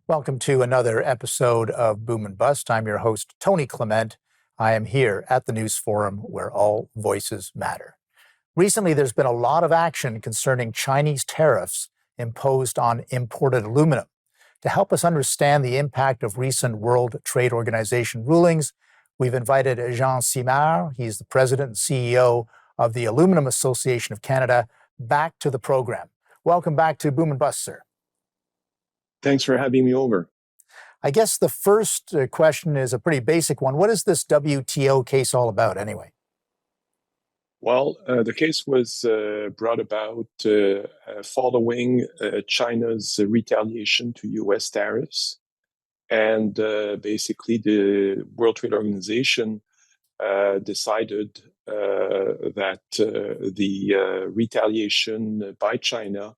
Welcome to another episode of Boom and Bust. I'm your host, Tony Clement. I am here at the News Forum where all voices matter. Recently, there's been a lot of action concerning Chinese tariffs imposed on imported aluminum. To help us understand the impact of recent World Trade Organization rulings, we've invited Jean Simard, he's the president and CEO of the Aluminum Association of Canada, back to the program. Welcome back to Boom and Bust, sir. Thanks for having me over. I guess the first question is a pretty basic one. What is this WTO case all about anyway? Well, the case was brought about following China's retaliation to U.S. tariffs. And basically, the World Trade Organization decided that the retaliation by China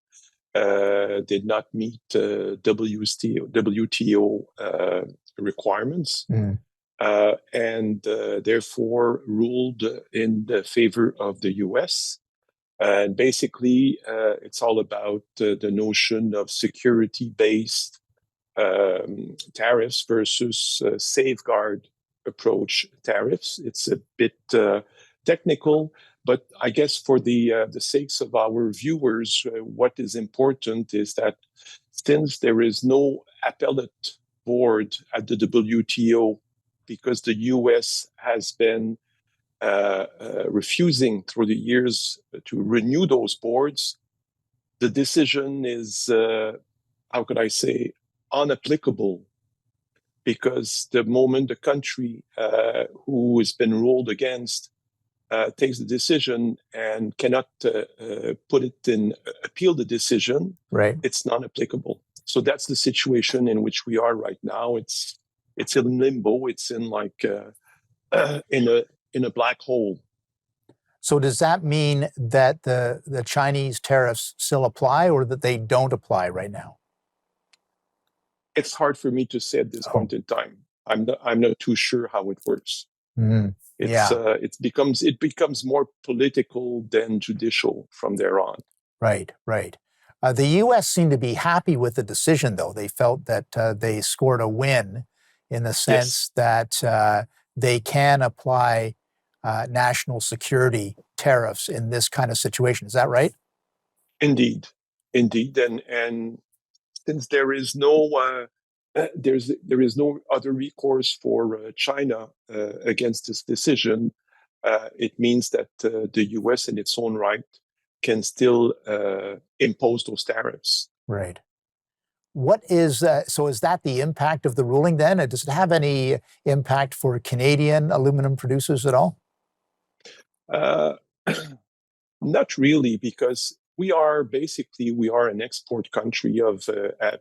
did not meet WTO requirements. And therefore ruled in the favor of the U.S. And basically, it's all about the notion of security-based tariffs versus safeguard approach tariffs. It's a bit technical, but I guess for the sakes of our viewers, what is important is that since there is no appellate board at the WTO, because the U.S. has been refusing through the years to renew those boards, the decision is, how could I say, unapplicable, because the moment the country who has been ruled against takes the decision and cannot appeal the decision, right, it's non-applicable. So that's the situation in which we are right now. It's in limbo. It's in like in a black hole. So does that mean that the Chinese tariffs still apply, or that they don't apply right now? It's hard for me to say at this point in time. I'm not too sure how it works. Mm-hmm. It becomes more political than judicial from there on. Right. The U.S. seemed to be happy with the decision, though. They felt that they scored a win in the sense that they can apply national security tariffs in this kind of situation. Is that right? Indeed. And since there is no there is no other recourse for China against this decision, it means that the U.S. in its own right can still impose those tariffs. Right. What is so? Is that the impact of the ruling then? Does it have any impact for Canadian aluminum producers at all? Not really, because we are an export country of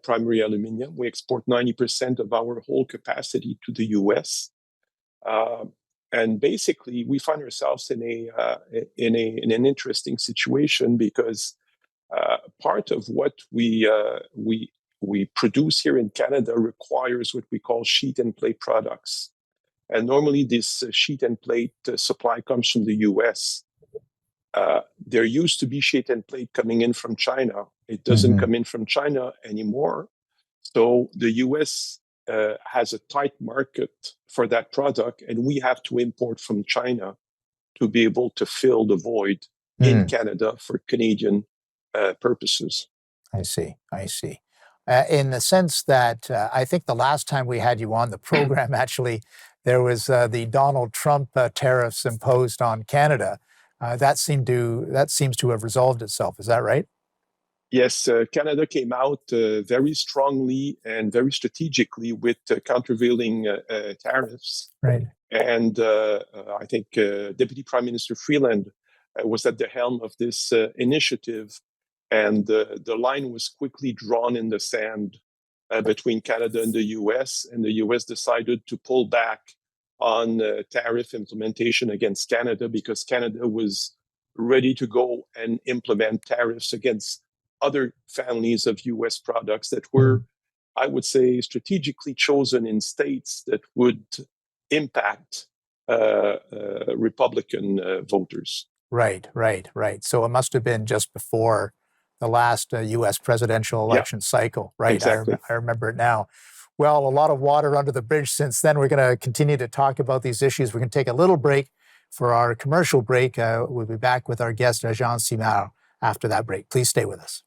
primary aluminium. We export 90% of our whole capacity to the U.S. And basically, we find ourselves in an interesting situation, because part of what we produce here in Canada requires what we call sheet and plate products. And normally this sheet and plate supply comes from the U.S. There used to be sheet and plate coming in from China. It doesn't come in from China anymore. So the U.S. Has a tight market for that product, and we have to import from China to be able to fill the void in Canada for Canadian purposes. I see. In the sense that I think the last time we had you on the program, actually, there was the Donald Trump tariffs imposed on Canada. That seems to have resolved itself. Is that right? Yes, Canada came out very strongly and very strategically with countervailing tariffs. Right. And I think Deputy Prime Minister Freeland was at the helm of this initiative. And the line was quickly drawn in the sand between Canada and the U.S. And the U.S. decided to pull back on tariff implementation against Canada, because Canada was ready to go and implement tariffs against other families of U.S. products that were, I would say, strategically chosen in states that would impact Republican voters. Right. So it must have been just before the last U.S. presidential election cycle, right? Exactly. I remember it now. Well, a lot of water under the bridge since then. We're going to continue to talk about these issues. We're going to take a little break for our commercial break. We'll be back with our guest, Jean Simard, after that break. Please stay with us.